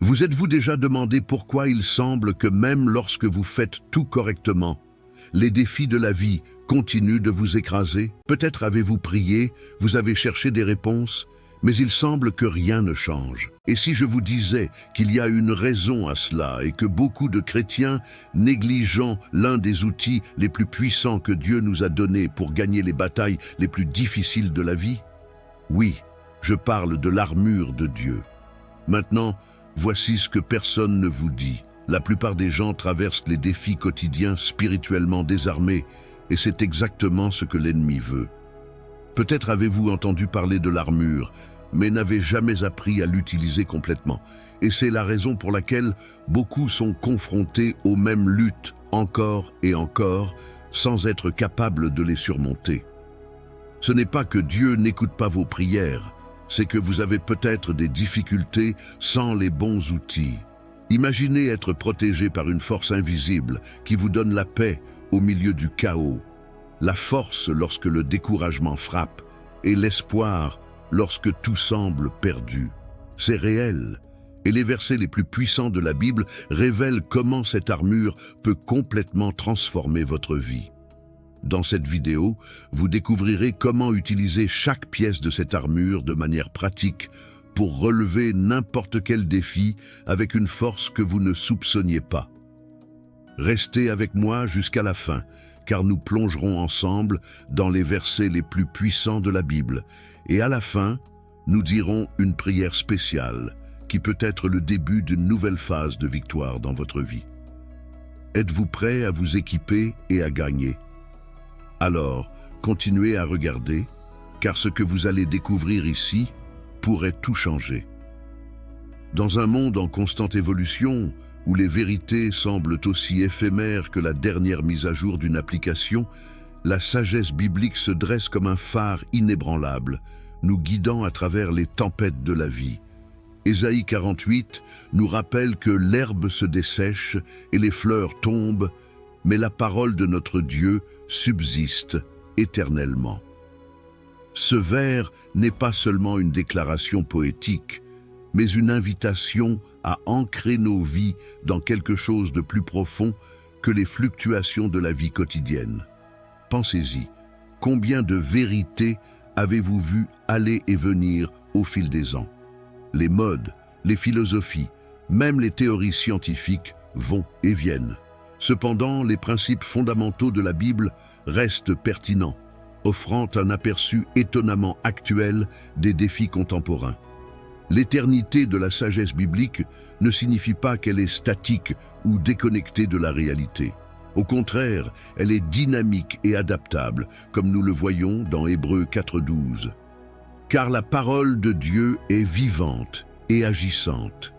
Vous êtes-vous déjà demandé pourquoi il semble que même lorsque vous faites tout correctement, les défis de la vie continuent de vous écraser? Peut-être avez-vous prié, vous avez cherché des réponses, mais il semble que rien ne change. Et si je vous disais qu'il y a une raison à cela et que beaucoup de chrétiens négligeant l'un des outils les plus puissants que Dieu nous a donnés pour gagner les batailles les plus difficiles de la vie? Oui, je parle de l'armure de Dieu. Maintenant, voici ce que personne ne vous dit. La plupart des gens traversent les défis quotidiens spirituellement désarmés, et c'est exactement ce que l'ennemi veut. Peut-être avez-vous entendu parler de l'armure, mais n'avez jamais appris à l'utiliser complètement. Et c'est la raison pour laquelle beaucoup sont confrontés aux mêmes luttes encore et encore, sans être capables de les surmonter. Ce n'est pas que Dieu n'écoute pas vos prières, c'est que vous avez peut-être des difficultés sans les bons outils. Imaginez être protégé par une force invisible qui vous donne la paix au milieu du chaos, la force lorsque le découragement frappe et l'espoir lorsque tout semble perdu. C'est réel, et les versets les plus puissants de la Bible révèlent comment cette armure peut complètement transformer votre vie. Dans cette vidéo, vous découvrirez comment utiliser chaque pièce de cette armure de manière pratique pour relever n'importe quel défi avec une force que vous ne soupçonniez pas. Restez avec moi jusqu'à la fin, car nous plongerons ensemble dans les versets les plus puissants de la Bible. Et à la fin, nous dirons une prière spéciale qui peut être le début d'une nouvelle phase de victoire dans votre vie. Êtes-vous prêt à vous équiper et à gagner? Alors, continuez à regarder, car ce que vous allez découvrir ici pourrait tout changer. Dans un monde en constante évolution, où les vérités semblent aussi éphémères que la dernière mise à jour d'une application, la sagesse biblique se dresse comme un phare inébranlable, nous guidant à travers les tempêtes de la vie. Ésaïe 48 nous rappelle que l'herbe se dessèche et les fleurs tombent, mais la parole de notre Dieu subsiste éternellement. Ce vers n'est pas seulement une déclaration poétique, mais une invitation à ancrer nos vies dans quelque chose de plus profond que les fluctuations de la vie quotidienne. Pensez-y, combien de vérités avez-vous vu aller et venir au fil des ans? Les modes, les philosophies, même les théories scientifiques vont et viennent. Cependant, les principes fondamentaux de la Bible restent pertinents, offrant un aperçu étonnamment actuel des défis contemporains. L'éternité de la sagesse biblique ne signifie pas qu'elle est statique ou déconnectée de la réalité. Au contraire, elle est dynamique et adaptable, comme nous le voyons dans Hébreux 4:12. Car la parole de Dieu est vivante et agissante.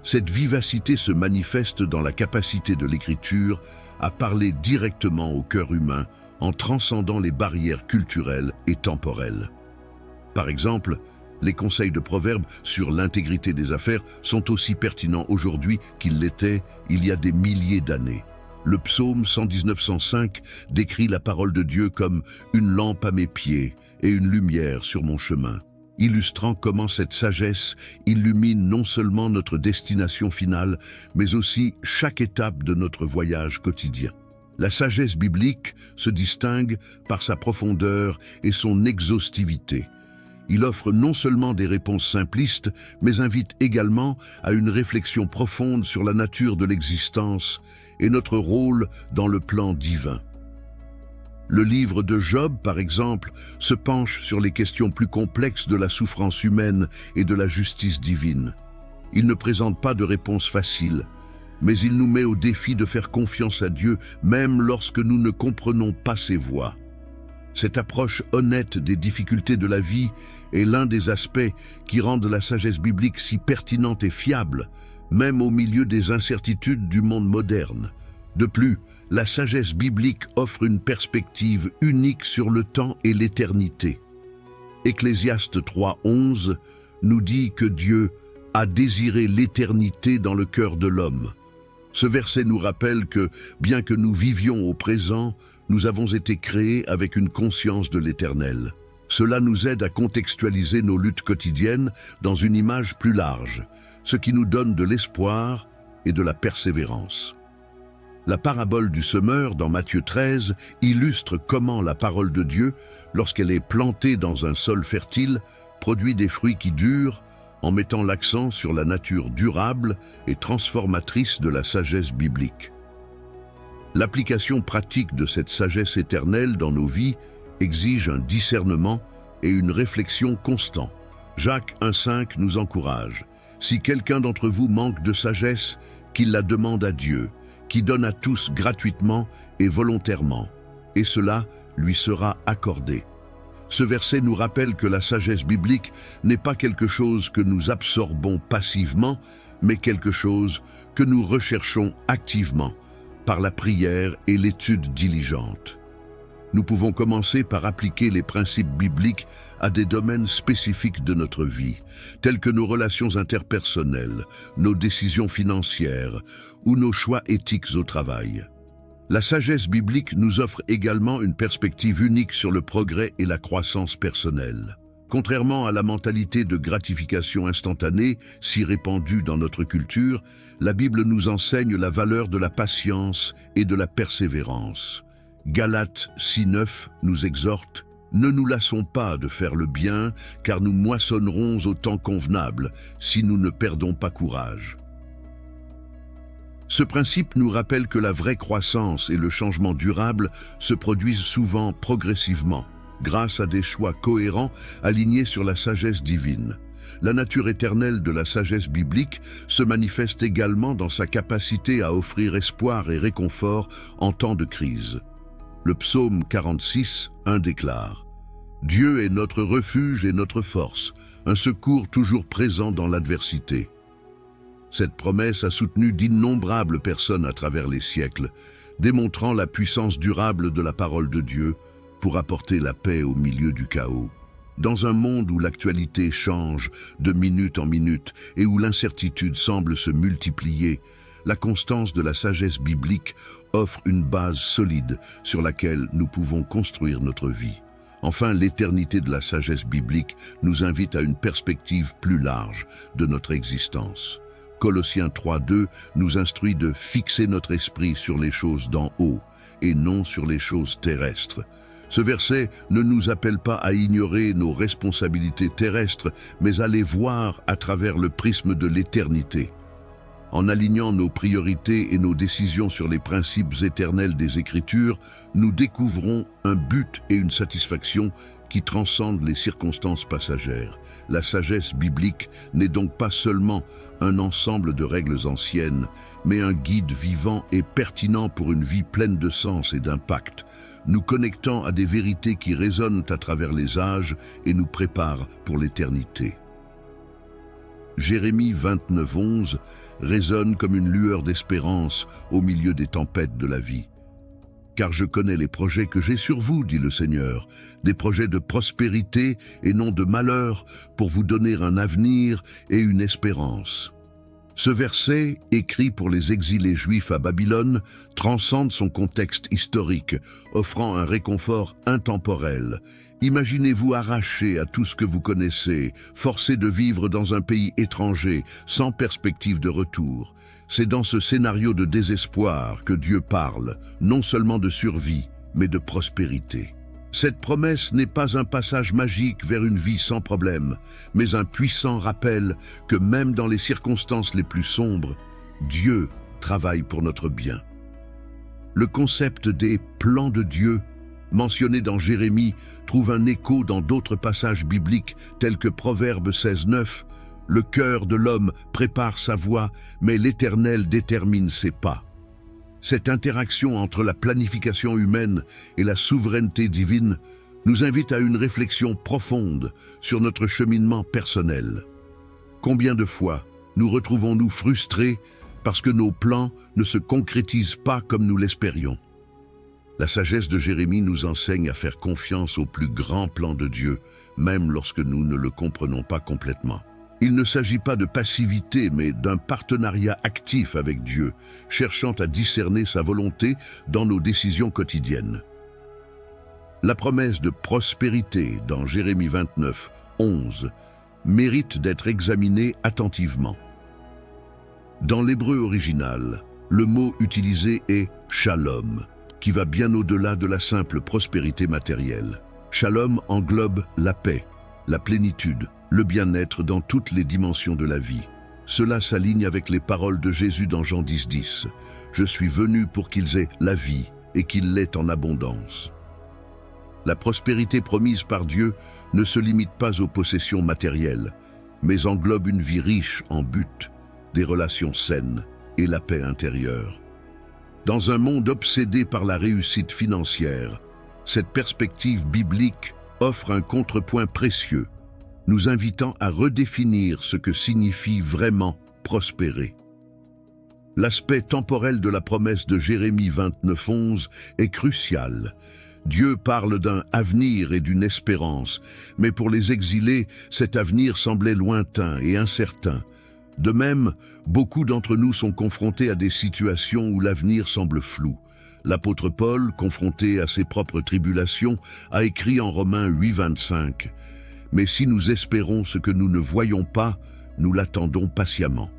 Cette vivacité se manifeste dans la capacité de l'Écriture à parler directement au cœur humain en transcendant les barrières culturelles et temporelles. Par exemple, les conseils de Proverbes sur l'intégrité des affaires sont aussi pertinents aujourd'hui qu'ils l'étaient il y a des milliers d'années. Le psaume 119:105 décrit la parole de Dieu comme « une lampe à mes pieds et une lumière sur mon chemin », illustrant comment cette sagesse illumine non seulement notre destination finale, mais aussi chaque étape de notre voyage quotidien. La sagesse biblique se distingue par sa profondeur et son exhaustivité. Il offre non seulement des réponses simplistes, mais invite également à une réflexion profonde sur la nature de l'existence et notre rôle dans le plan divin. Le livre de Job, par exemple, se penche sur les questions plus complexes de la souffrance humaine et de la justice divine. Il ne présente pas de réponse facile, mais il nous met au défi de faire confiance à Dieu, même lorsque nous ne comprenons pas ses voies. Cette approche honnête des difficultés de la vie est l'un des aspects qui rendent la sagesse biblique si pertinente et fiable, même au milieu des incertitudes du monde moderne. De plus, la sagesse biblique offre une perspective unique sur le temps et l'éternité. Ecclésiaste 3:11 nous dit que Dieu a désiré l'éternité dans le cœur de l'homme. Ce verset nous rappelle que, bien que nous vivions au présent, nous avons été créés avec une conscience de l'éternel. Cela nous aide à contextualiser nos luttes quotidiennes dans une image plus large, ce qui nous donne de l'espoir et de la persévérance. La parabole du semeur dans Matthieu 13 illustre comment la parole de Dieu, lorsqu'elle est plantée dans un sol fertile, produit des fruits qui durent, en mettant l'accent sur la nature durable et transformatrice de la sagesse biblique. L'application pratique de cette sagesse éternelle dans nos vies exige un discernement et une réflexion constants. Jacques 1,5 nous encourage. Si quelqu'un d'entre vous manque de sagesse, qu'il la demande à Dieu, qui donne à tous gratuitement et volontairement, et cela lui sera accordé. Ce verset nous rappelle que la sagesse biblique n'est pas quelque chose que nous absorbons passivement, mais quelque chose que nous recherchons activement, par la prière et l'étude diligente. Nous pouvons commencer par appliquer les principes bibliques à des domaines spécifiques de notre vie, tels que nos relations interpersonnelles, nos décisions financières ou nos choix éthiques au travail. La sagesse biblique nous offre également une perspective unique sur le progrès et la croissance personnelle. Contrairement à la mentalité de gratification instantanée, si répandue dans notre culture, la Bible nous enseigne la valeur de la patience et de la persévérance. Galates 6,9 nous exhorte « Ne nous lassons pas de faire le bien, car nous moissonnerons au temps convenable, si nous ne perdons pas courage. » Ce principe nous rappelle que la vraie croissance et le changement durable se produisent souvent progressivement, grâce à des choix cohérents alignés sur la sagesse divine. La nature éternelle de la sagesse biblique se manifeste également dans sa capacité à offrir espoir et réconfort en temps de crise. Le psaume 46, 1 déclare « Dieu est notre refuge et notre force, un secours toujours présent dans l'adversité. » Cette promesse a soutenu d'innombrables personnes à travers les siècles, démontrant la puissance durable de la parole de Dieu pour apporter la paix au milieu du chaos. Dans un monde où l'actualité change de minute en minute et où l'incertitude semble se multiplier, la constance de la sagesse biblique offre une base solide sur laquelle nous pouvons construire notre vie. Enfin, l'éternité de la sagesse biblique nous invite à une perspective plus large de notre existence. Colossiens 3,2 nous instruit de fixer notre esprit sur les choses d'en haut et non sur les choses terrestres. Ce verset ne nous appelle pas à ignorer nos responsabilités terrestres, mais à les voir à travers le prisme de l'éternité. En alignant nos priorités et nos décisions sur les principes éternels des Écritures, nous découvrons un but et une satisfaction qui transcendent les circonstances passagères. La sagesse biblique n'est donc pas seulement un ensemble de règles anciennes, mais un guide vivant et pertinent pour une vie pleine de sens et d'impact, nous connectant à des vérités qui résonnent à travers les âges et nous préparent pour l'éternité. Jérémie 29,11 résonne comme une lueur d'espérance au milieu des tempêtes de la vie. « Car je connais les projets que j'ai sur vous, dit le Seigneur, des projets de prospérité et non de malheur, pour vous donner un avenir et une espérance. » Ce verset, écrit pour les exilés juifs à Babylone, transcende son contexte historique, offrant un réconfort intemporel. Imaginez-vous arraché à tout ce que vous connaissez, forcé de vivre dans un pays étranger, sans perspective de retour. C'est dans ce scénario de désespoir que Dieu parle, non seulement de survie, mais de prospérité. Cette promesse n'est pas un passage magique vers une vie sans problème, mais un puissant rappel que même dans les circonstances les plus sombres, Dieu travaille pour notre bien. Le concept des plans de Dieu, mentionné dans Jérémie, trouve un écho dans d'autres passages bibliques tels que Proverbe 16,9. Le cœur de l'homme prépare sa voie, mais l'Éternel détermine ses pas. Cette interaction entre la planification humaine et la souveraineté divine nous invite à une réflexion profonde sur notre cheminement personnel. Combien de fois nous retrouvons-nous frustrés parce que nos plans ne se concrétisent pas comme nous l'espérions? La sagesse de Jérémie nous enseigne à faire confiance au plus grand plan de Dieu, même lorsque nous ne le comprenons pas complètement. Il ne s'agit pas de passivité, mais d'un partenariat actif avec Dieu, cherchant à discerner sa volonté dans nos décisions quotidiennes. La promesse de prospérité dans Jérémie 29, 11 mérite d'être examinée attentivement. Dans l'hébreu original, le mot utilisé est « shalom », qui va bien au-delà de la simple prospérité matérielle. Shalom englobe la paix, la plénitude, le bien-être dans toutes les dimensions de la vie. Cela s'aligne avec les paroles de Jésus dans Jean 10:10. « Je suis venu pour qu'ils aient la vie et qu'ils l'aient en abondance ». La prospérité promise par Dieu ne se limite pas aux possessions matérielles, mais englobe une vie riche en buts, des relations saines et la paix intérieure. Dans un monde obsédé par la réussite financière, cette perspective biblique offre un contrepoint précieux, nous invitant à redéfinir ce que signifie vraiment prospérer. L'aspect temporel de la promesse de Jérémie 29:11 est crucial. Dieu parle d'un avenir et d'une espérance, mais pour les exilés, cet avenir semblait lointain et incertain. De même, beaucoup d'entre nous sont confrontés à des situations où l'avenir semble flou. L'apôtre Paul, confronté à ses propres tribulations, a écrit en Romains 8:25 « Mais si nous espérons ce que nous ne voyons pas, nous l'attendons patiemment. »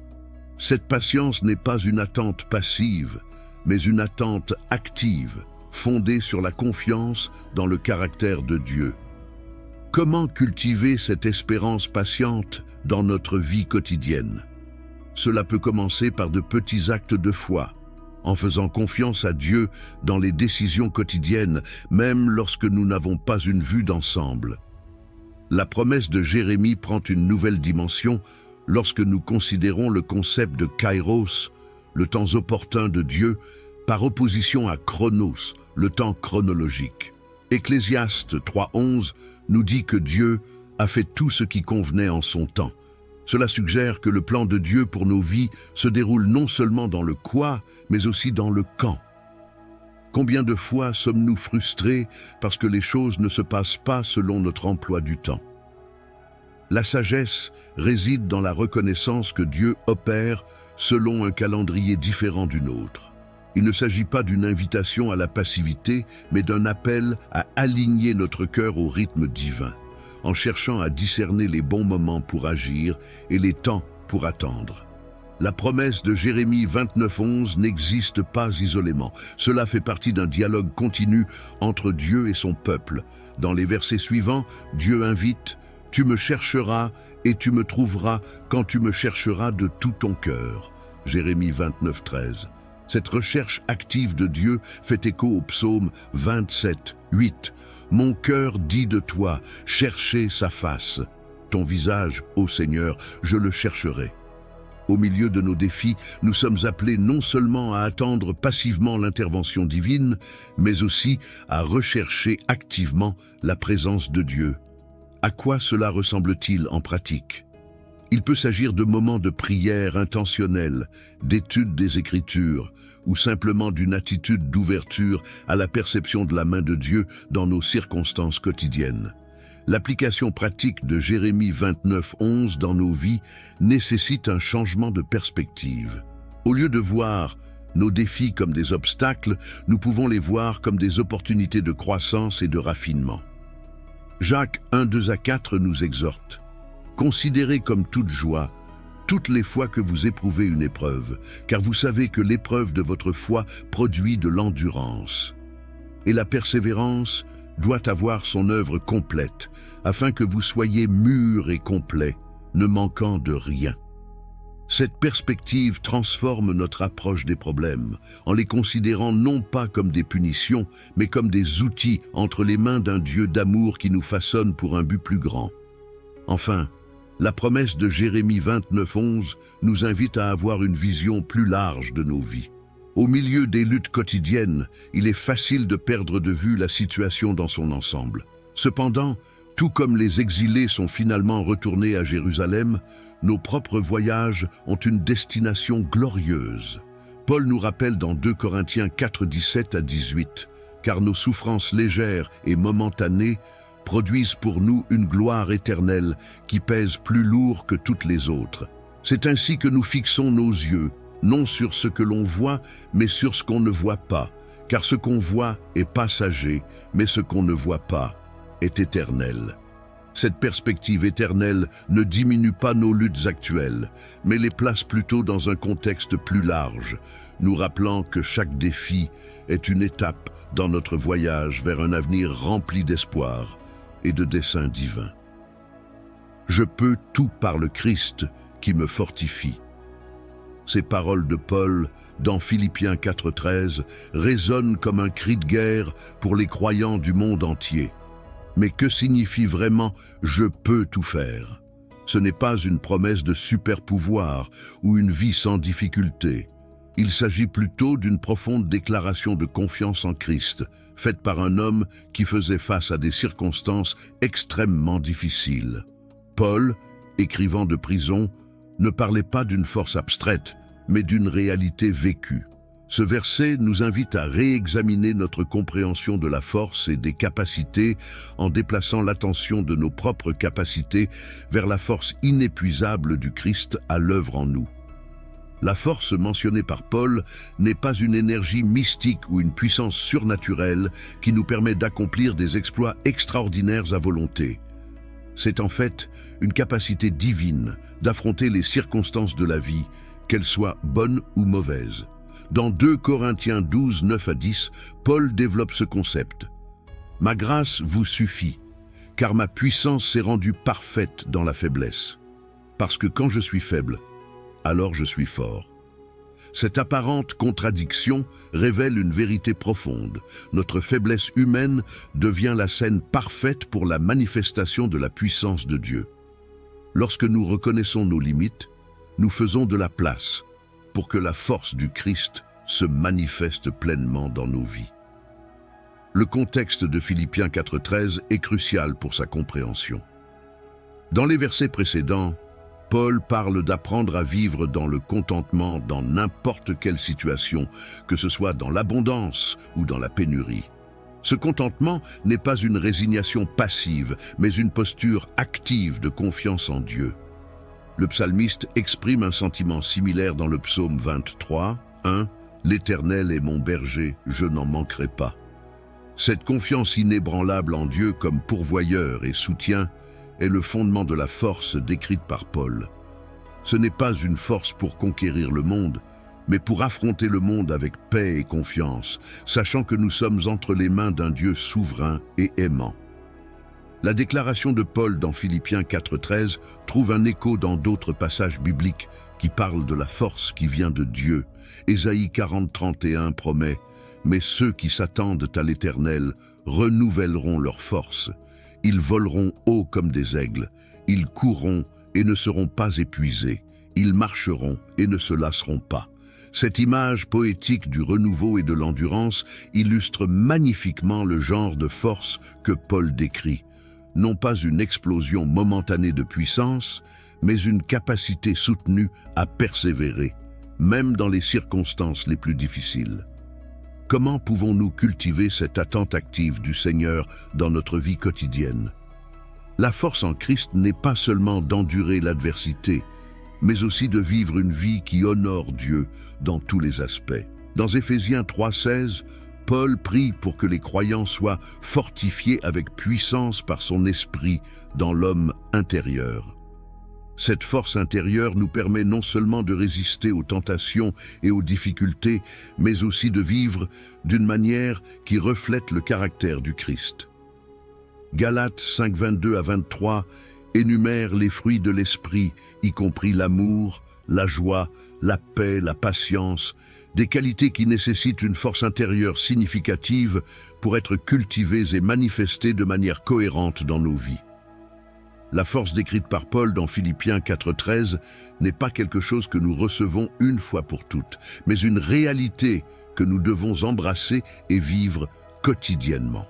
Cette patience n'est pas une attente passive, mais une attente active, fondée sur la confiance dans le caractère de Dieu. Comment cultiver cette espérance patiente dans notre vie quotidienne? Cela peut commencer par de petits actes de foi, en faisant confiance à Dieu dans les décisions quotidiennes, même lorsque nous n'avons pas une vue d'ensemble. La promesse de Jérémie prend une nouvelle dimension lorsque nous considérons le concept de kairos, le temps opportun de Dieu, par opposition à chronos, le temps chronologique. Ecclésiaste 3:11 nous dit que Dieu a fait tout ce qui convenait en son temps. Cela suggère que le plan de Dieu pour nos vies se déroule non seulement dans le quoi, mais aussi dans le quand. Combien de fois sommes-nous frustrés parce que les choses ne se passent pas selon notre emploi du temps? La sagesse réside dans la reconnaissance que Dieu opère selon un calendrier différent du nôtre. Il ne s'agit pas d'une invitation à la passivité, mais d'un appel à aligner notre cœur au rythme divin, en cherchant à discerner les bons moments pour agir et les temps pour attendre. La promesse de Jérémie 29:11 n'existe pas isolément. Cela fait partie d'un dialogue continu entre Dieu et son peuple. Dans les versets suivants, Dieu invite « Tu me chercheras et tu me trouveras quand tu me chercheras de tout ton cœur » Jérémie 29:13. Cette recherche active de Dieu fait écho au psaume 27:8. « Mon cœur dit de toi, cherchez sa face. Ton visage, ô Seigneur, je le chercherai. » Au milieu de nos défis, nous sommes appelés non seulement à attendre passivement l'intervention divine, mais aussi à rechercher activement la présence de Dieu. À quoi cela ressemble-t-il en pratique? Il peut s'agir de moments de prière intentionnelle, d'étude des Écritures, ou simplement d'une attitude d'ouverture à la perception de la main de Dieu dans nos circonstances quotidiennes. L'application pratique de Jérémie 29:11 dans nos vies nécessite un changement de perspective. Au lieu de voir nos défis comme des obstacles, nous pouvons les voir comme des opportunités de croissance et de raffinement. Jacques 1:2-4 nous exhorte. « Considérez comme toute joie toutes les fois que vous éprouvez une épreuve, car vous savez que l'épreuve de votre foi produit de l'endurance. Et la persévérance doit avoir son œuvre complète, afin que vous soyez mûrs et complets, ne manquant de rien. » Cette perspective transforme notre approche des problèmes, en les considérant non pas comme des punitions, mais comme des outils entre les mains d'un Dieu d'amour qui nous façonne pour un but plus grand. Enfin, la promesse de Jérémie 29:11 nous invite à avoir une vision plus large de nos vies. Au milieu des luttes quotidiennes, il est facile de perdre de vue la situation dans son ensemble. Cependant, tout comme les exilés sont finalement retournés à Jérusalem, nos propres voyages ont une destination glorieuse. Paul nous rappelle dans 2 Corinthiens 4:17-18, « Car nos souffrances légères et momentanées produisent pour nous une gloire éternelle qui pèse plus lourd que toutes les autres. C'est ainsi que nous fixons nos yeux, non sur ce que l'on voit, mais sur ce qu'on ne voit pas, car ce qu'on voit est passager, mais ce qu'on ne voit pas est éternel. » Cette perspective éternelle ne diminue pas nos luttes actuelles, mais les place plutôt dans un contexte plus large, nous rappelant que chaque défi est une étape dans notre voyage vers un avenir rempli d'espoir et de dessein divin. Je peux tout par le Christ qui me fortifie. Ces paroles de Paul dans Philippiens 4,13 résonnent comme un cri de guerre pour les croyants du monde entier. Mais que signifie vraiment « je peux tout faire » ? Ce n'est pas une promesse de super-pouvoir ou une vie sans difficulté. Il s'agit plutôt d'une profonde déclaration de confiance en Christ, faite par un homme qui faisait face à des circonstances extrêmement difficiles. Paul, écrivant de prison, ne parlait pas d'une force abstraite, mais d'une réalité vécue. Ce verset nous invite à réexaminer notre compréhension de la force et des capacités en déplaçant l'attention de nos propres capacités vers la force inépuisable du Christ à l'œuvre en nous. La force mentionnée par Paul n'est pas une énergie mystique ou une puissance surnaturelle qui nous permet d'accomplir des exploits extraordinaires à volonté. C'est en fait une capacité divine d'affronter les circonstances de la vie, qu'elles soient bonnes ou mauvaises. Dans 2 Corinthiens 12, 9 à 10, Paul développe ce concept. « Ma grâce vous suffit, car ma puissance s'est rendue parfaite dans la faiblesse. Parce que quand je suis faible, alors je suis fort. » Cette apparente contradiction révèle une vérité profonde. Notre faiblesse humaine devient la scène parfaite pour la manifestation de la puissance de Dieu. Lorsque nous reconnaissons nos limites, nous faisons de la place pour que la force du Christ se manifeste pleinement dans nos vies. Le contexte de Philippiens 4,13 est crucial pour sa compréhension. Dans les versets précédents, Paul parle d'apprendre à vivre dans le contentement dans n'importe quelle situation, que ce soit dans l'abondance ou dans la pénurie. Ce contentement n'est pas une résignation passive, mais une posture active de confiance en Dieu. Le psalmiste exprime un sentiment similaire dans le psaume 23, 1 « L'Éternel est mon berger, je n'en manquerai pas ». Cette confiance inébranlable en Dieu comme pourvoyeur et soutien est le fondement de la force décrite par Paul. Ce n'est pas une force pour conquérir le monde, mais pour affronter le monde avec paix et confiance, sachant que nous sommes entre les mains d'un Dieu souverain et aimant. La déclaration de Paul dans Philippiens 4,13 trouve un écho dans d'autres passages bibliques qui parlent de la force qui vient de Dieu. Ésaïe 40:31 promet « Mais ceux qui s'attendent à l'Éternel renouvelleront leur force. Ils voleront haut comme des aigles, ils courront et ne seront pas épuisés, ils marcheront et ne se lasseront pas. » Cette image poétique du renouveau et de l'endurance illustre magnifiquement le genre de force que Paul décrit. Non pas une explosion momentanée de puissance, mais une capacité soutenue à persévérer, même dans les circonstances les plus difficiles. Comment pouvons-nous cultiver cette attente active du Seigneur dans notre vie quotidienne? La force en Christ n'est pas seulement d'endurer l'adversité, mais aussi de vivre une vie qui honore Dieu dans tous les aspects. Dans Éphésiens 3,16, Paul prie pour que les croyants soient fortifiés avec puissance par son esprit dans l'homme intérieur. Cette force intérieure nous permet non seulement de résister aux tentations et aux difficultés, mais aussi de vivre d'une manière qui reflète le caractère du Christ. Galates 5:22 à 23 énumère les fruits de l'esprit, y compris l'amour, la joie, la paix, la patience, des qualités qui nécessitent une force intérieure significative pour être cultivées et manifestées de manière cohérente dans nos vies. La force décrite par Paul dans Philippiens 4,13 n'est pas quelque chose que nous recevons une fois pour toutes, mais une réalité que nous devons embrasser et vivre quotidiennement.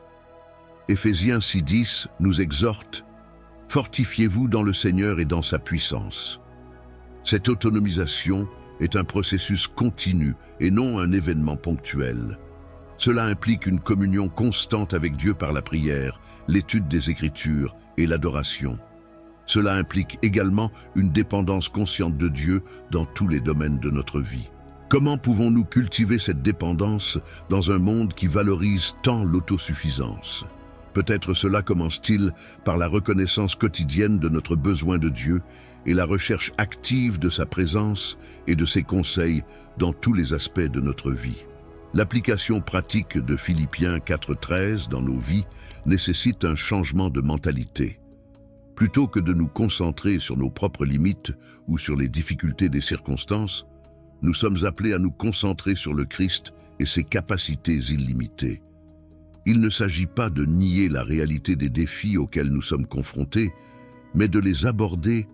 Éphésiens 6:10 nous exhorte « Fortifiez-vous dans le Seigneur et dans sa puissance ». Cette autonomisation est un processus continu et non un événement ponctuel. Cela implique une communion constante avec Dieu par la prière, l'étude des Écritures et l'adoration. Cela implique également une dépendance consciente de Dieu dans tous les domaines de notre vie. Comment pouvons-nous cultiver cette dépendance dans un monde qui valorise tant l'autosuffisance? Peut-être cela commence-t-il par la reconnaissance quotidienne de notre besoin de Dieu et la recherche active de sa présence et de ses conseils dans tous les aspects de notre vie. L'application pratique de Philippiens 4.13 dans nos vies nécessite un changement de mentalité. Plutôt que de nous concentrer sur nos propres limites ou sur les difficultés des circonstances, nous sommes appelés à nous concentrer sur le Christ et ses capacités illimitées. Il ne s'agit pas de nier la réalité des défis auxquels nous sommes confrontés, mais de les aborder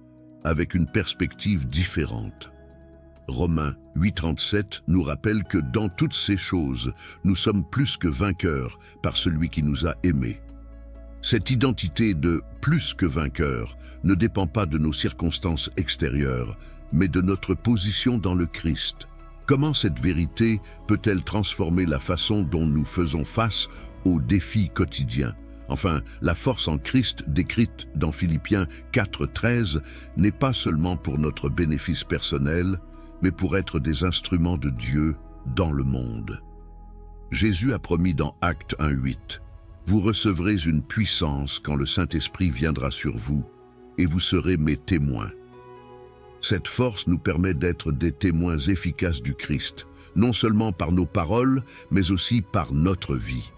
avec une perspective différente. Romains 8.37 nous rappelle que dans toutes ces choses, nous sommes plus que vainqueurs par celui qui nous a aimés. Cette identité de plus que vainqueur ne dépend pas de nos circonstances extérieures, mais de notre position dans le Christ. Comment cette vérité peut-elle transformer la façon dont nous faisons face aux défis quotidiens? Enfin, la force en Christ décrite dans Philippiens 4.13 n'est pas seulement pour notre bénéfice personnel, mais pour être des instruments de Dieu dans le monde. Jésus a promis dans Actes 1.8 « Vous recevrez une puissance quand le Saint-Esprit viendra sur vous, et vous serez mes témoins. » Cette force nous permet d'être des témoins efficaces du Christ, non seulement par nos paroles, mais aussi par notre vie.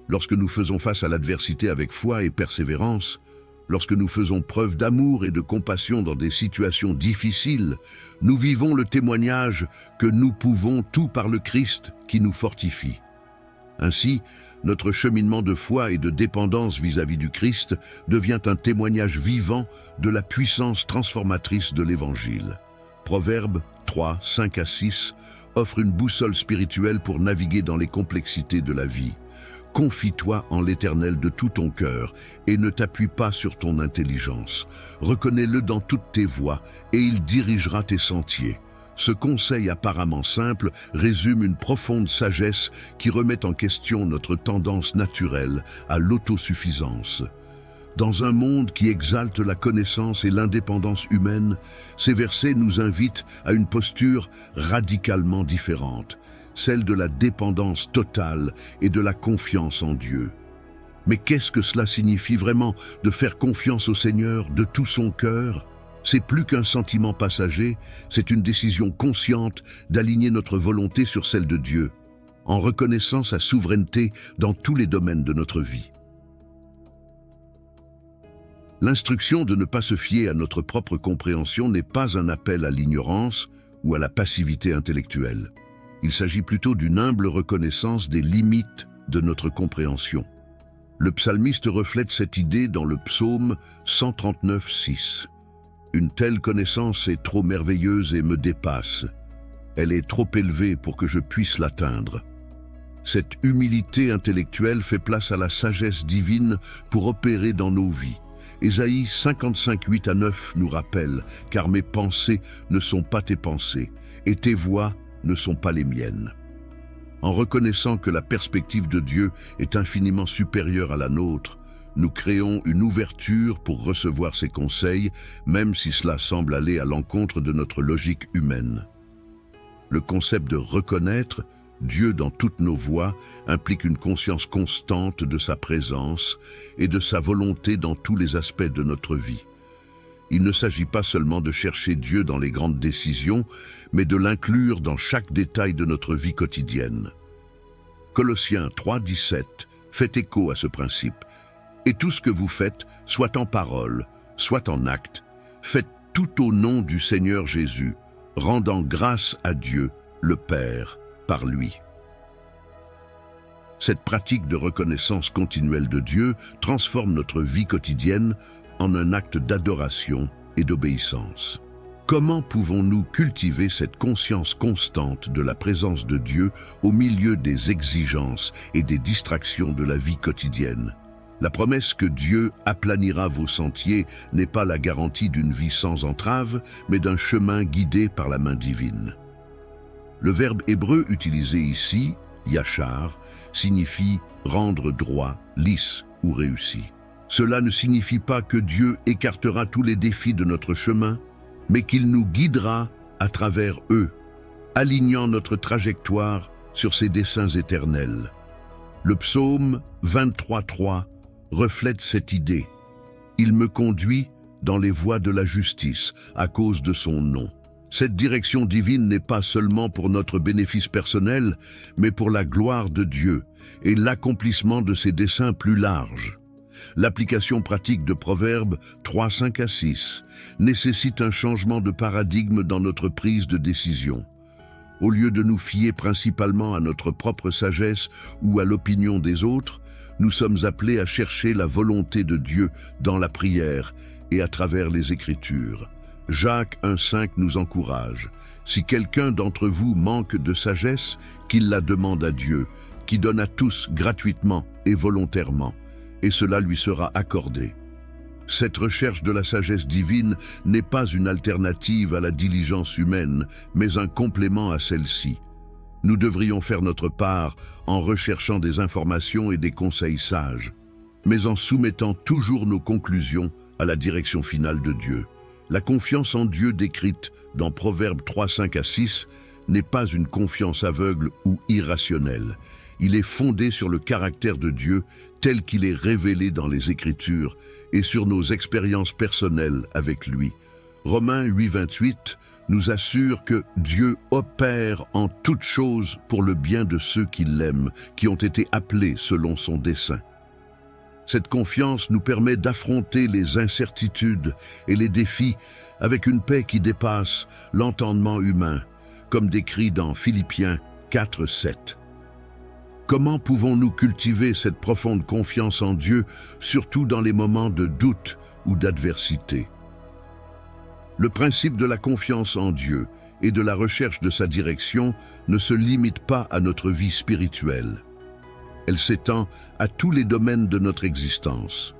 Lorsque nous faisons face à l'adversité avec foi et persévérance, lorsque nous faisons preuve d'amour et de compassion dans des situations difficiles, nous vivons le témoignage que nous pouvons tout par le Christ qui nous fortifie. Ainsi, notre cheminement de foi et de dépendance vis-à-vis du Christ devient un témoignage vivant de la puissance transformatrice de l'Évangile. Proverbes 3, 5 à 6 offre une boussole spirituelle pour naviguer dans les complexités de la vie. Confie-toi en l'Éternel de tout ton cœur et ne t'appuie pas sur ton intelligence. Reconnais-le dans toutes tes voies et il dirigera tes sentiers. Ce conseil apparemment simple résume une profonde sagesse qui remet en question notre tendance naturelle à l'autosuffisance. Dans un monde qui exalte la connaissance et l'indépendance humaine, ces versets nous invitent à une posture radicalement différente, celle de la dépendance totale et de la confiance en Dieu. Mais qu'est-ce que cela signifie vraiment de faire confiance au Seigneur de tout son cœur ? C'est plus qu'un sentiment passager, c'est une décision consciente d'aligner notre volonté sur celle de Dieu, en reconnaissant sa souveraineté dans tous les domaines de notre vie. L'instruction de ne pas se fier à notre propre compréhension n'est pas un appel à l'ignorance ou à la passivité intellectuelle. Il s'agit plutôt d'une humble reconnaissance des limites de notre compréhension. Le psalmiste reflète cette idée dans le psaume 139:6. Une telle connaissance est trop merveilleuse et me dépasse. Elle est trop élevée pour que je puisse l'atteindre. Cette humilité intellectuelle fait place à la sagesse divine pour opérer dans nos vies. Ésaïe 55:8 à 9 nous rappelle « Car mes pensées ne sont pas tes pensées, et tes voies ne sont pas les miennes. » En reconnaissant que la perspective de Dieu est infiniment supérieure à la nôtre, nous créons une ouverture pour recevoir ses conseils, même si cela semble aller à l'encontre de notre logique humaine. Le concept de reconnaître Dieu dans toutes nos voies implique une conscience constante de sa présence et de sa volonté dans tous les aspects de notre vie. Il ne s'agit pas seulement de chercher Dieu dans les grandes décisions, mais de l'inclure dans chaque détail de notre vie quotidienne. Colossiens 3:17 fait écho à ce principe. Et tout ce que vous faites, soit en parole, soit en acte, faites tout au nom du Seigneur Jésus, rendant grâce à Dieu, le Père, par lui. Cette pratique de reconnaissance continuelle de Dieu transforme notre vie quotidienne en un acte d'adoration et d'obéissance. Comment pouvons-nous cultiver cette conscience constante de la présence de Dieu au milieu des exigences et des distractions de la vie quotidienne ? La promesse que Dieu aplanira vos sentiers n'est pas la garantie d'une vie sans entrave, mais d'un chemin guidé par la main divine. Le verbe hébreu utilisé ici, yachar, signifie rendre droit, lisse ou réussi. Cela ne signifie pas que Dieu écartera tous les défis de notre chemin, mais qu'il nous guidera à travers eux, alignant notre trajectoire sur ses desseins éternels. Le psaume 23:3 reflète cette idée. Il me conduit dans les voies de la justice à cause de son nom. Cette direction divine n'est pas seulement pour notre bénéfice personnel, mais pour la gloire de Dieu et l'accomplissement de ses desseins plus larges. L'application pratique de Proverbes 3, 5 à 6 nécessite un changement de paradigme dans notre prise de décision. Au lieu de nous fier principalement à notre propre sagesse ou à l'opinion des autres, nous sommes appelés à chercher la volonté de Dieu dans la prière et à travers les Écritures. Jacques 1,5 nous encourage. Si quelqu'un d'entre vous manque de sagesse, qu'il la demande à Dieu, qui donne à tous gratuitement et volontairement, et cela lui sera accordé. Cette recherche de la sagesse divine n'est pas une alternative à la diligence humaine, mais un complément à celle-ci. Nous devrions faire notre part en recherchant des informations et des conseils sages, mais en soumettant toujours nos conclusions à la direction finale de Dieu. La confiance en Dieu décrite dans Proverbes 3, 5 à 6 n'est pas une confiance aveugle ou irrationnelle. Il est fondé sur le caractère de Dieu tel qu'il est révélé dans les Écritures et sur nos expériences personnelles avec lui. Romains 8, 28 nous assure que Dieu opère en toutes choses pour le bien de ceux qui l'aiment, qui ont été appelés selon son dessein. Cette confiance nous permet d'affronter les incertitudes et les défis avec une paix qui dépasse l'entendement humain, comme décrit dans Philippiens 4, 7. Comment pouvons-nous cultiver cette profonde confiance en Dieu, surtout dans les moments de doute ou d'adversité? Le principe de la confiance en Dieu et de la recherche de sa direction ne se limite pas à notre vie spirituelle. Elle s'étend à tous les domaines de notre existence.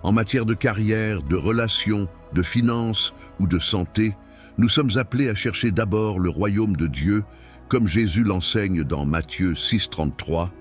En matière de carrière, de relations, de finances ou de santé, nous sommes appelés à chercher d'abord le royaume de Dieu, comme Jésus l'enseigne dans Matthieu 6, 33.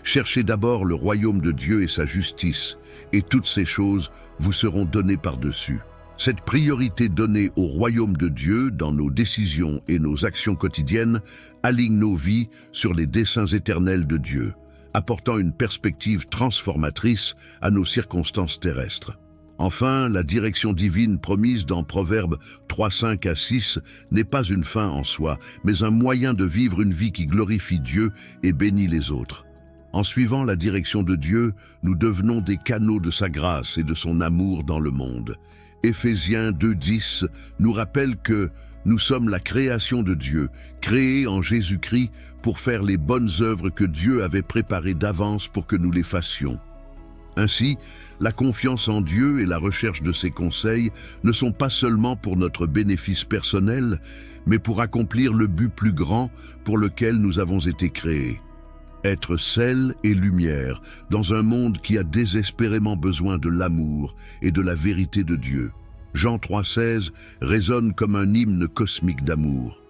Cherchez d'abord le royaume de Dieu et sa justice, et toutes ces choses vous seront données par-dessus. Cette priorité donnée au royaume de Dieu dans nos décisions et nos actions quotidiennes aligne nos vies sur les desseins éternels de Dieu, apportant une perspective transformatrice à nos circonstances terrestres. Enfin, la direction divine promise dans Proverbes 3, 5 à 6 n'est pas une fin en soi, mais un moyen de vivre une vie qui glorifie Dieu et bénit les autres. En suivant la direction de Dieu, nous devenons des canaux de sa grâce et de son amour dans le monde. Éphésiens 2, 10 nous rappelle que nous sommes la création de Dieu, créés en Jésus-Christ pour faire les bonnes œuvres que Dieu avait préparées d'avance pour que nous les fassions. Ainsi, la confiance en Dieu et la recherche de ses conseils ne sont pas seulement pour notre bénéfice personnel, mais pour accomplir le but plus grand pour lequel nous avons été créés. Être sel et lumière dans un monde qui a désespérément besoin de l'amour et de la vérité de Dieu. Jean 3,16 résonne comme un hymne cosmique d'amour.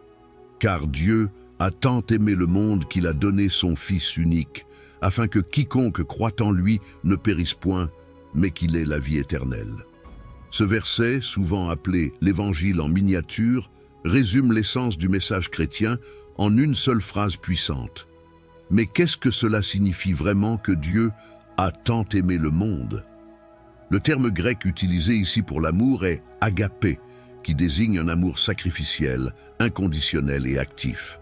Car Dieu a tant aimé le monde qu'il a donné son Fils unique, afin que quiconque croit en lui ne périsse point, mais qu'il ait la vie éternelle. Ce verset, souvent appelé l'Évangile en miniature, résume l'essence du message chrétien en une seule phrase puissante. Mais qu'est-ce que cela signifie vraiment que Dieu a tant aimé le monde? Le terme grec utilisé ici pour l'amour est agapé, qui désigne un amour sacrificiel, inconditionnel et actif.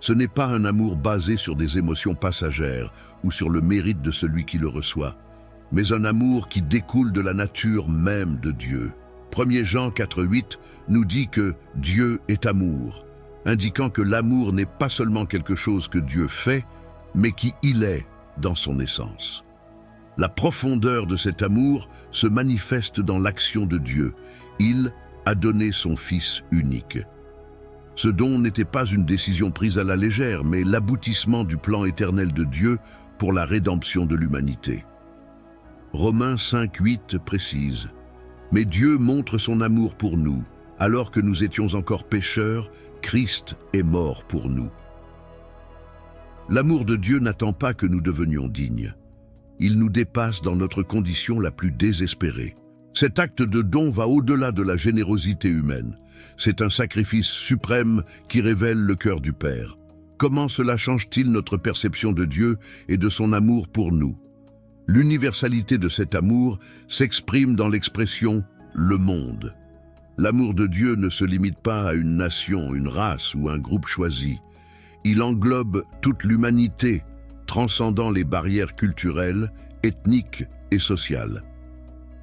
Ce n'est pas un amour basé sur des émotions passagères ou sur le mérite de celui qui le reçoit, mais un amour qui découle de la nature même de Dieu. 1 Jean 4,8 nous dit que Dieu est amour, indiquant que l'amour n'est pas seulement quelque chose que Dieu fait, mais qui il est dans son essence. La profondeur de cet amour se manifeste dans l'action de Dieu. Il a donné son Fils unique. Ce don n'était pas une décision prise à la légère, mais l'aboutissement du plan éternel de Dieu pour la rédemption de l'humanité. Romains 5,8 précise « Mais Dieu montre son amour pour nous. Alors que nous étions encore pécheurs, Christ est mort pour nous. » L'amour de Dieu n'attend pas que nous devenions dignes. Il nous dépasse dans notre condition la plus désespérée. Cet acte de don va au-delà de la générosité humaine. C'est un sacrifice suprême qui révèle le cœur du Père. Comment cela change-t-il notre perception de Dieu et de son amour pour nous? L'universalité de cet amour s'exprime dans l'expression « le monde ». L'amour de Dieu ne se limite pas à une nation, une race ou un groupe choisi. Il englobe toute l'humanité, transcendant les barrières culturelles, ethniques et sociales.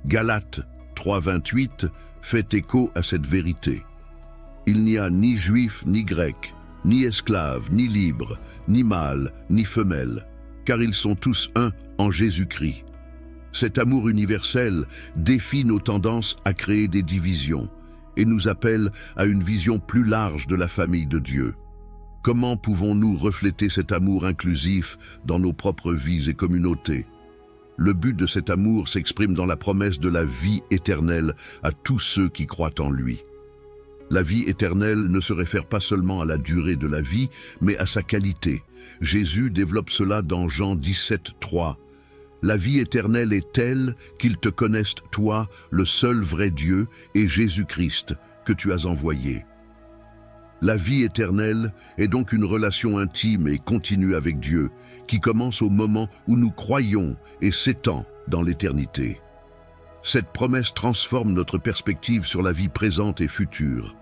Galates 3,28 fait écho à cette vérité. Il n'y a ni juif ni grec, ni esclave, ni libre, ni mâle, ni femelle, car ils sont tous un en Jésus-Christ. Cet amour universel défie nos tendances à créer des divisions et nous appelle à une vision plus large de la famille de Dieu. Comment pouvons-nous refléter cet amour inclusif dans nos propres vies et communautés? Le but de cet amour s'exprime dans la promesse de la vie éternelle à tous ceux qui croient en lui. La vie éternelle ne se réfère pas seulement à la durée de la vie, mais à sa qualité. Jésus développe cela dans Jean 17,3. La vie éternelle est telle qu'ils te connaissent, toi, le seul vrai Dieu, et Jésus-Christ, que tu as envoyé. La vie éternelle est donc une relation intime et continue avec Dieu, qui commence au moment où nous croyons et s'étend dans l'éternité. Cette promesse transforme notre perspective sur la vie présente et future,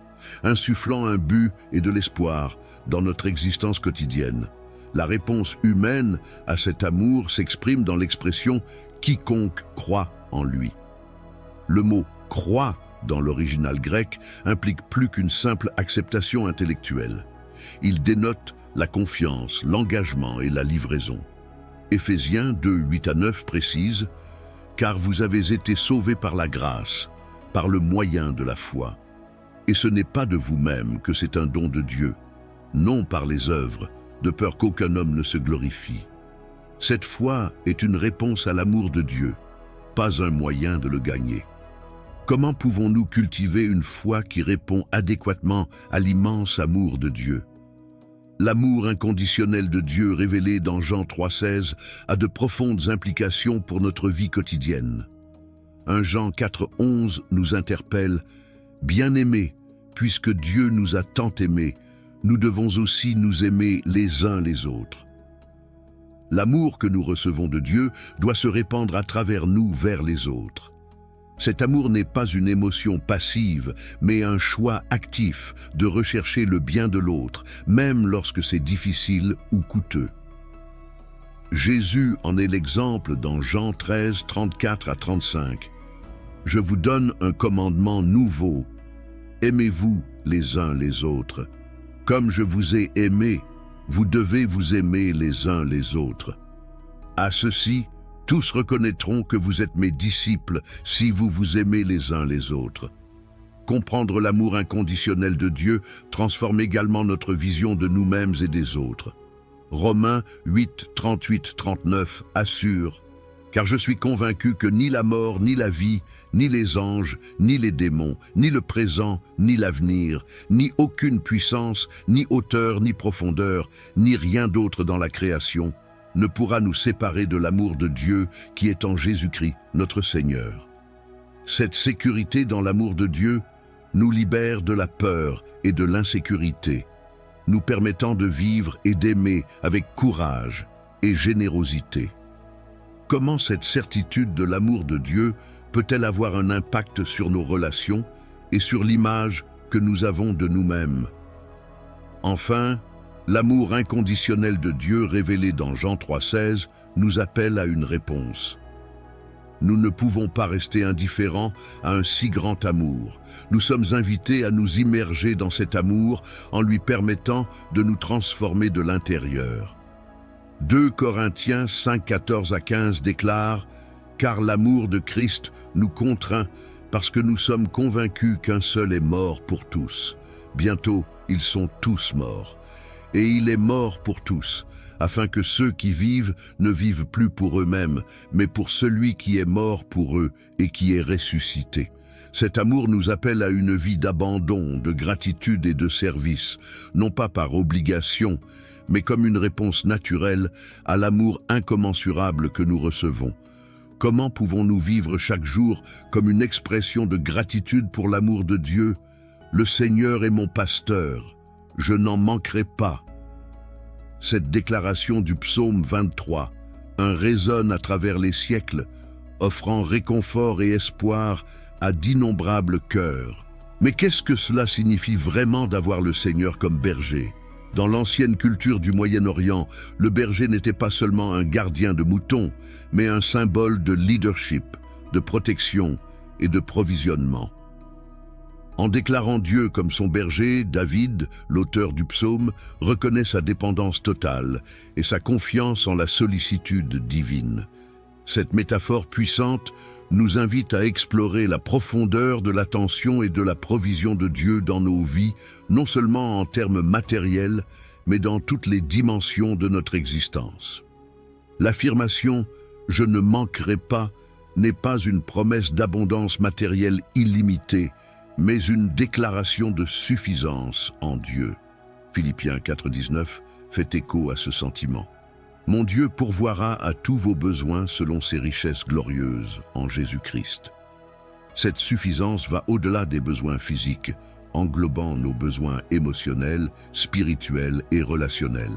insufflant un but et de l'espoir dans notre existence quotidienne. La réponse humaine à cet amour s'exprime dans l'expression « quiconque croit en lui ». Le mot « croit » dans l'original grec implique plus qu'une simple acceptation intellectuelle. Il dénote la confiance, l'engagement et la livraison. Éphésiens 2, 8-9 précise « Car vous avez été sauvés par la grâce, par le moyen de la foi. Et ce n'est pas de vous-même que c'est un don de Dieu, non par les œuvres, de peur qu'aucun homme ne se glorifie. Cette foi est une réponse à l'amour de Dieu, pas un moyen de le gagner. Comment pouvons-nous cultiver une foi qui répond adéquatement à l'immense amour de Dieu? L'amour inconditionnel de Dieu révélé dans Jean 3,16 a de profondes implications pour notre vie quotidienne. 1 Jean 4,11 nous interpelle « Bien-aimés, puisque Dieu nous a tant aimés, nous devons aussi nous aimer les uns les autres. » L'amour que nous recevons de Dieu doit se répandre à travers nous vers les autres. Cet amour n'est pas une émotion passive, mais un choix actif de rechercher le bien de l'autre, même lorsque c'est difficile ou coûteux. Jésus en est l'exemple dans Jean 13, 34-35. « Je vous donne un commandement nouveau. Aimez-vous les uns les autres. Comme je vous ai aimé, vous devez vous aimer les uns les autres. À ceci, tous reconnaîtront que vous êtes mes disciples si vous vous aimez les uns les autres. » Comprendre l'amour inconditionnel de Dieu transforme également notre vision de nous-mêmes et des autres. Romains 8, 38-39 assure « Car je suis convaincu que ni la mort, ni la vie, ni les anges, ni les démons, ni le présent, ni l'avenir, ni aucune puissance, ni hauteur, ni profondeur, ni rien d'autre dans la création, ne pourra nous séparer de l'amour de Dieu qui est en Jésus-Christ, notre Seigneur. » Cette sécurité dans l'amour de Dieu nous libère de la peur et de l'insécurité, nous permettant de vivre et d'aimer avec courage et générosité. Comment cette certitude de l'amour de Dieu peut-elle avoir un impact sur nos relations et sur l'image que nous avons de nous-mêmes? Enfin, l'amour inconditionnel de Dieu révélé dans Jean 3,16 nous appelle à une réponse. Nous ne pouvons pas rester indifférents à un si grand amour. Nous sommes invités à nous immerger dans cet amour en lui permettant de nous transformer de l'intérieur. 2 Corinthiens 5, 14-15 déclare « Car l'amour de Christ nous contraint parce que nous sommes convaincus qu'un seul est mort pour tous. Bientôt, ils sont tous morts. Et il est mort pour tous, afin que ceux qui vivent ne vivent plus pour eux-mêmes, mais pour celui qui est mort pour eux et qui est ressuscité. » Cet amour nous appelle à une vie d'abandon, de gratitude et de service, non pas par obligation, mais comme une réponse naturelle à l'amour incommensurable que nous recevons. Comment pouvons-nous vivre chaque jour comme une expression de gratitude pour l'amour de Dieu? Le Seigneur est mon pasteur, je n'en manquerai pas. Cette déclaration du psaume 23 1 résonne à travers les siècles, offrant réconfort et espoir à d'innombrables cœurs. Mais qu'est-ce que cela signifie vraiment d'avoir le Seigneur comme berger? Dans l'ancienne culture du Moyen-Orient, le berger n'était pas seulement un gardien de moutons, mais un symbole de leadership, de protection et de provisionnement. En déclarant Dieu comme son berger, David, l'auteur du psaume, reconnaît sa dépendance totale et sa confiance en la sollicitude divine. Cette métaphore puissante nous invite à explorer la profondeur de l'attention et de la provision de Dieu dans nos vies, non seulement en termes matériels, mais dans toutes les dimensions de notre existence. L'affirmation « je ne manquerai pas » n'est pas une promesse d'abondance matérielle illimitée, mais une déclaration de suffisance en Dieu. Philippiens 4,19 fait écho à ce sentiment. Mon Dieu pourvoira à tous vos besoins selon ses richesses glorieuses en Jésus-Christ. Cette suffisance va au-delà des besoins physiques, englobant nos besoins émotionnels, spirituels et relationnels.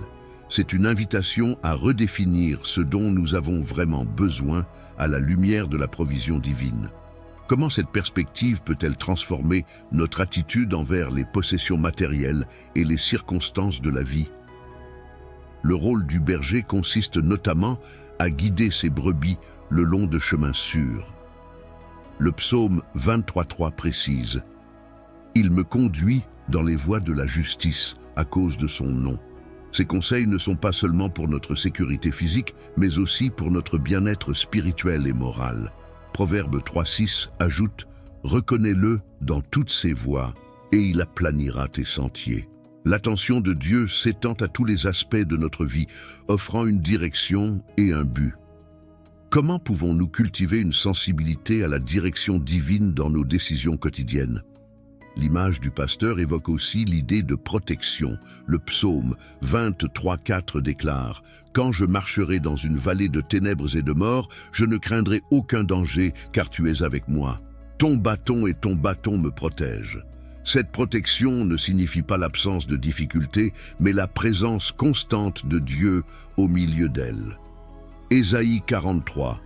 C'est une invitation à redéfinir ce dont nous avons vraiment besoin à la lumière de la provision divine. Comment cette perspective peut-elle transformer notre attitude envers les possessions matérielles et les circonstances de la vie? Le rôle du berger consiste notamment à guider ses brebis le long de chemins sûrs. Le psaume 23.3 précise « Il me conduit dans les voies de la justice à cause de son nom ». Ces conseils ne sont pas seulement pour notre sécurité physique, mais aussi pour notre bien-être spirituel et moral. Proverbe 3.6 ajoute « Reconnais-le dans toutes ses voies, et il aplanira tes sentiers ». L'attention de Dieu s'étend à tous les aspects de notre vie, offrant une direction et un but. Comment pouvons-nous cultiver une sensibilité à la direction divine dans nos décisions quotidiennes? L'image du pasteur évoque aussi l'idée de protection. Le psaume 23.4 déclare « Quand je marcherai dans une vallée de ténèbres et de mort, je ne craindrai aucun danger, car tu es avec moi. Ton bâton et ton bâton me protègent. » Cette protection ne signifie pas l'absence de difficultés, mais la présence constante de Dieu au milieu d'elles. Ésaïe 43,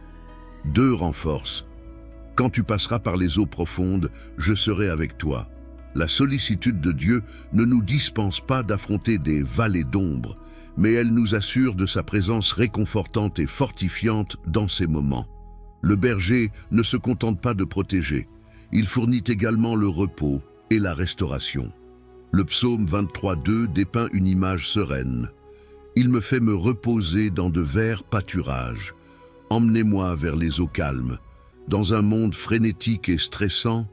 2 renforce « Quand tu passeras par les eaux profondes, je serai avec toi. » La sollicitude de Dieu ne nous dispense pas d'affronter des vallées d'ombre, mais elle nous assure de sa présence réconfortante et fortifiante dans ces moments. Le berger ne se contente pas de protéger, il fournit également le repos et la restauration. Le psaume 23.2 dépeint une image sereine. « Il me fait me reposer dans de verts pâturages. Emmenez-moi vers les eaux calmes. » Dans un monde frénétique et stressant,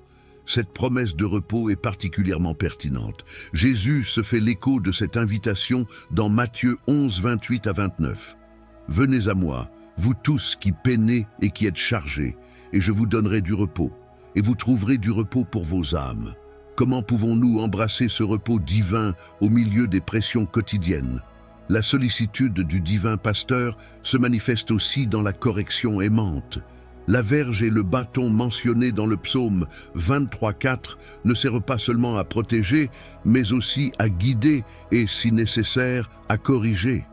cette promesse de repos est particulièrement pertinente. Jésus se fait l'écho de cette invitation dans Matthieu 11, 28 à 29. « Venez à moi, vous tous qui peinez et qui êtes chargés, et je vous donnerai du repos, et vous trouverez du repos pour vos âmes. » Comment pouvons-nous embrasser ce repos divin au milieu des pressions quotidiennes? La sollicitude du divin pasteur se manifeste aussi dans la correction aimante. La verge et le bâton mentionnés dans le psaume 23.4 ne servent pas seulement à protéger, mais aussi à guider et, si nécessaire, à corriger.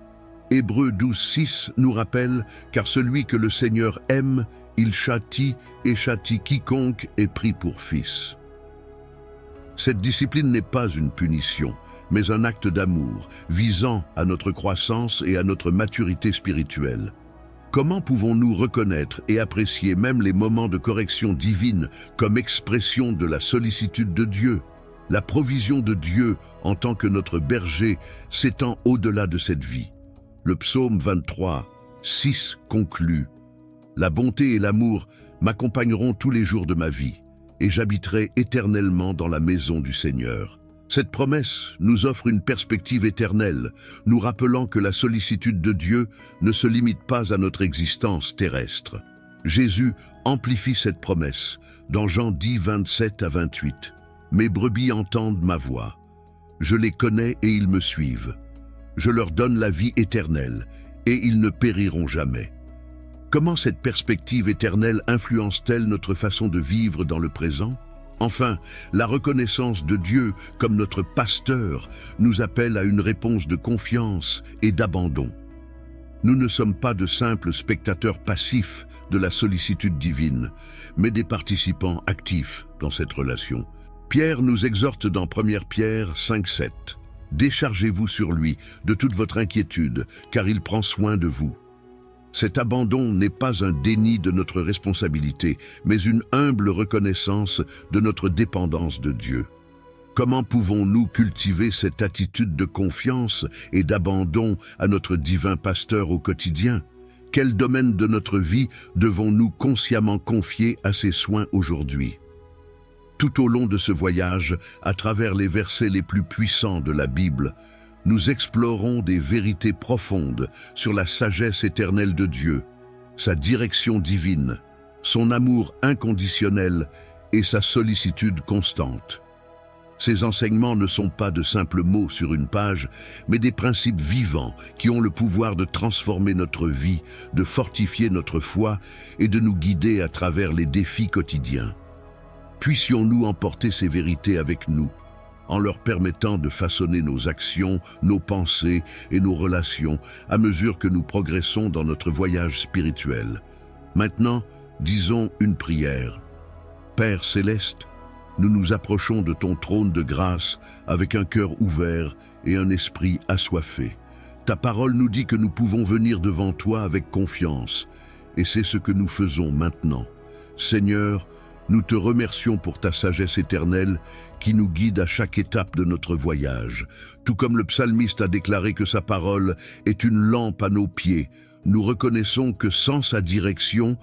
Hébreux 12.6 nous rappelle « Car celui que le Seigneur aime, il châtie et châtie quiconque est pris pour fils. » Cette discipline n'est pas une punition, mais un acte d'amour, visant à notre croissance et à notre maturité spirituelle. Comment pouvons-nous reconnaître et apprécier même les moments de correction divine comme expression de la sollicitude de Dieu? La provision de Dieu en tant que notre berger s'étend au-delà de cette vie. Le psaume 23, 6 conclut « La bonté et l'amour m'accompagneront tous les jours de ma vie, et j'habiterai éternellement dans la maison du Seigneur. » Cette promesse nous offre une perspective éternelle, nous rappelant que la sollicitude de Dieu ne se limite pas à notre existence terrestre. Jésus amplifie cette promesse dans Jean 10, 27 à 28. « Mes brebis entendent ma voix. Je les connais et ils me suivent. Je leur donne la vie éternelle et ils ne périront jamais. » Comment cette perspective éternelle influence-t-elle notre façon de vivre dans le présent? Enfin, la reconnaissance de Dieu comme notre pasteur nous appelle à une réponse de confiance et d'abandon. Nous ne sommes pas de simples spectateurs passifs de la sollicitude divine, mais des participants actifs dans cette relation. Pierre nous exhorte dans 1 Pierre 5,7. « Déchargez-vous sur lui de toute votre inquiétude, car il prend soin de vous. » Cet abandon n'est pas un déni de notre responsabilité, mais une humble reconnaissance de notre dépendance de Dieu. Comment pouvons-nous cultiver cette attitude de confiance et d'abandon à notre divin pasteur au quotidien? Quel domaine de notre vie devons-nous consciemment confier à ses soins aujourd'hui? Tout au long de ce voyage, à travers les versets les plus puissants de la Bible, nous explorons des vérités profondes sur la sagesse éternelle de Dieu, sa direction divine, son amour inconditionnel et sa sollicitude constante. Ces enseignements ne sont pas de simples mots sur une page, mais des principes vivants qui ont le pouvoir de transformer notre vie, de fortifier notre foi et de nous guider à travers les défis quotidiens. Puissions-nous emporter ces vérités avec nous, en leur permettant de façonner nos actions, nos pensées et nos relations à mesure que nous progressons dans notre voyage spirituel. Maintenant, disons une prière. Père céleste, nous nous approchons de ton trône de grâce avec un cœur ouvert et un esprit assoiffé. Ta parole nous dit que nous pouvons venir devant toi avec confiance, et c'est ce que nous faisons maintenant. Seigneur, nous te remercions pour ta sagesse éternelle qui nous guide à chaque étape de notre voyage. Tout comme le psalmiste a déclaré que sa parole est une lampe à nos pieds, nous reconnaissons que sans sa direction,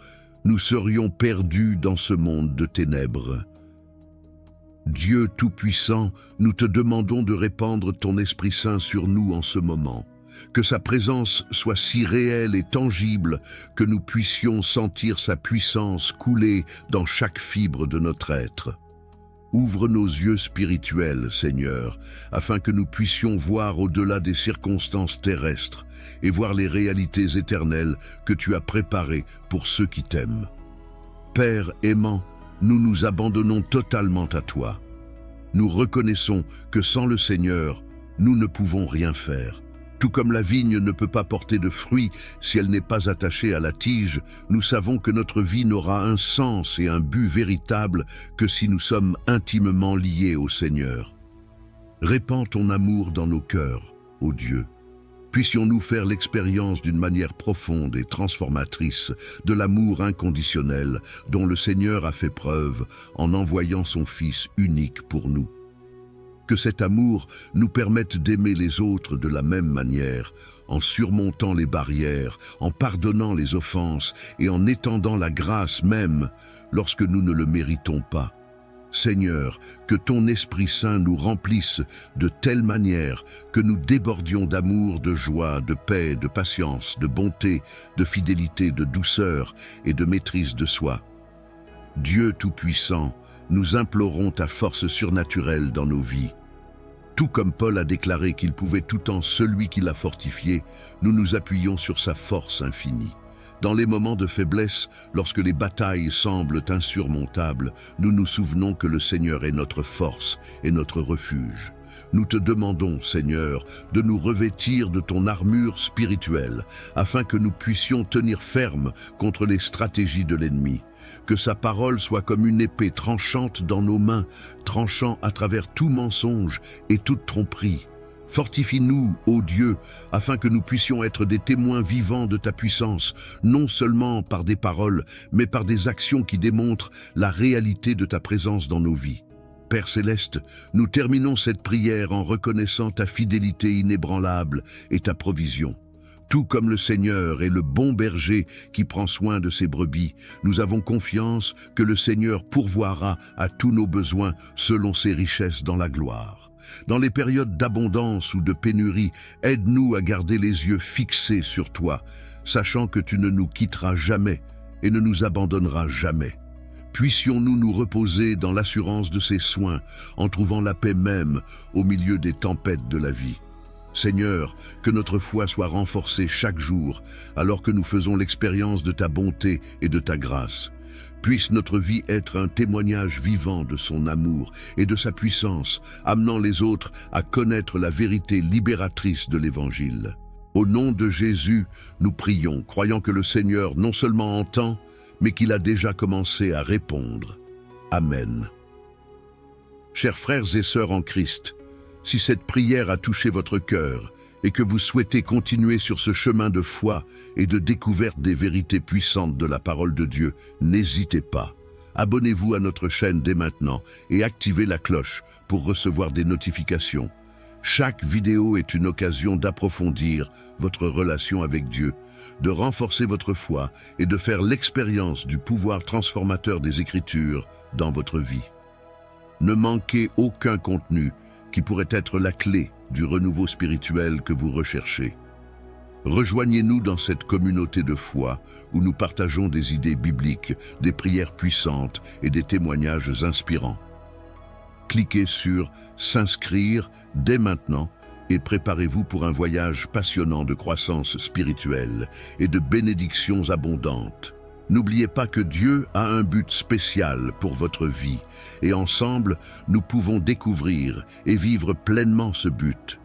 nous serions perdus dans ce monde de ténèbres. Dieu Tout-Puissant, nous te demandons de répandre ton Esprit Saint sur nous en ce moment. Que sa présence soit si réelle et tangible que nous puissions sentir sa puissance couler dans chaque fibre de notre être. Ouvre nos yeux spirituels, Seigneur, afin que nous puissions voir au-delà des circonstances terrestres et voir les réalités éternelles que tu as préparées pour ceux qui t'aiment. Père aimant, nous nous abandonnons totalement à toi. Nous reconnaissons que sans le Seigneur, nous ne pouvons rien faire. Tout comme la vigne ne peut pas porter de fruits si elle n'est pas attachée à la tige, nous savons que notre vie n'aura un sens et un but véritable que si nous sommes intimement liés au Seigneur. Répands ton amour dans nos cœurs, ô Dieu. Puissions-nous faire l'expérience d'une manière profonde et transformatrice de l'amour inconditionnel dont le Seigneur a fait preuve en envoyant son Fils unique pour nous. Que cet amour nous permette d'aimer les autres de la même manière, en surmontant les barrières, en pardonnant les offenses et en étendant la grâce même lorsque nous ne le méritons pas. Seigneur, que ton Esprit Saint nous remplisse de telle manière que nous débordions d'amour, de joie, de paix, de patience, de bonté, de fidélité, de douceur et de maîtrise de soi. Dieu Tout-Puissant, nous implorons ta force surnaturelle dans nos vies. Tout comme Paul a déclaré qu'il pouvait tout en celui qui l'a fortifié, nous nous appuyons sur sa force infinie. Dans les moments de faiblesse, lorsque les batailles semblent insurmontables, nous nous souvenons que le Seigneur est notre force et notre refuge. Nous te demandons, Seigneur, de nous revêtir de ton armure spirituelle, afin que nous puissions tenir ferme contre les stratégies de l'ennemi. Que sa parole soit comme une épée tranchante dans nos mains, tranchant à travers tout mensonge et toute tromperie. Fortifie-nous, ô Dieu, afin que nous puissions être des témoins vivants de ta puissance, non seulement par des paroles, mais par des actions qui démontrent la réalité de ta présence dans nos vies. Père Céleste, nous terminons cette prière en reconnaissant ta fidélité inébranlable et ta provision. Tout comme le Seigneur est le bon berger qui prend soin de ses brebis, nous avons confiance que le Seigneur pourvoira à tous nos besoins selon ses richesses dans la gloire. Dans les périodes d'abondance ou de pénurie, aide-nous à garder les yeux fixés sur toi, sachant que tu ne nous quitteras jamais et ne nous abandonneras jamais. Puissions-nous nous reposer dans l'assurance de ces soins, en trouvant la paix même au milieu des tempêtes de la vie. Seigneur, que notre foi soit renforcée chaque jour, alors que nous faisons l'expérience de ta bonté et de ta grâce. Puisse notre vie être un témoignage vivant de son amour et de sa puissance, amenant les autres à connaître la vérité libératrice de l'Évangile. Au nom de Jésus, nous prions, croyant que le Seigneur non seulement entend, mais qu'il a déjà commencé à répondre. Amen. Chers frères et sœurs en Christ, si cette prière a touché votre cœur et que vous souhaitez continuer sur ce chemin de foi et de découverte des vérités puissantes de la parole de Dieu, n'hésitez pas. Abonnez-vous à notre chaîne dès maintenant et activez la cloche pour recevoir des notifications. Chaque vidéo est une occasion d'approfondir votre relation avec Dieu, de renforcer votre foi et de faire l'expérience du pouvoir transformateur des Écritures dans votre vie. Ne manquez aucun contenu qui pourrait être la clé du renouveau spirituel que vous recherchez. Rejoignez-nous dans cette communauté de foi où nous partageons des idées bibliques, des prières puissantes et des témoignages inspirants. Cliquez sur « S'inscrire » dès maintenant et préparez-vous pour un voyage passionnant de croissance spirituelle et de bénédictions abondantes. N'oubliez pas que Dieu a un but spécial pour votre vie et ensemble, nous pouvons découvrir et vivre pleinement ce but.